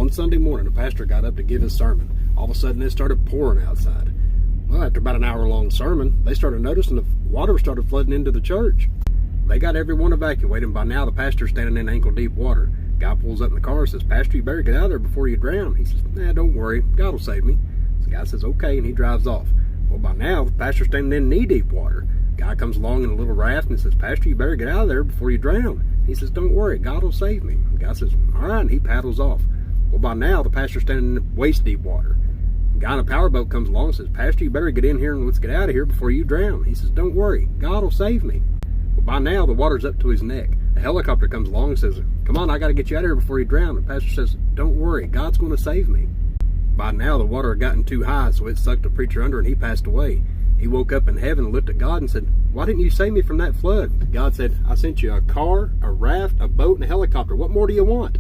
one Sunday morning, the pastor got up to give his sermon. All of a sudden, it started pouring outside. Well, after about an hour-long sermon, they started noticing the water started flooding into the church. They got everyone evacuated, and by now the pastor's standing in ankle-deep water. Guy pulls up in the car and says, "Pastor, you better get out of there before you drown." He says, "Nah, don't worry. God will save me." The guy says, "Okay," and he drives off. Well, by now, the pastor's standing in knee-deep water. Guy comes along in a little raft and says, "Pastor, you better get out of there before you drown." He says, "Don't worry. God will save me." The guy says, "All right," and he paddles off. Well, by now, the pastor's standing in waist-deep water. The guy in a powerboat comes along and says, "Pastor, you better get in here and let's get out of here before you drown." He says, "Don't worry. God will save me." Well, by now, the water's up to his neck. A helicopter comes along and says, "Come on, I got to get you out of here before you drown." The pastor says, "Don't worry. God's going to save me." By now, the water had gotten too high, so it sucked the preacher under and he passed away. He woke up in heaven and looked at God and said, "Why didn't you save me from that flood?" God said, "I sent you a car, a raft, a boat, and a helicopter. What more do you want?"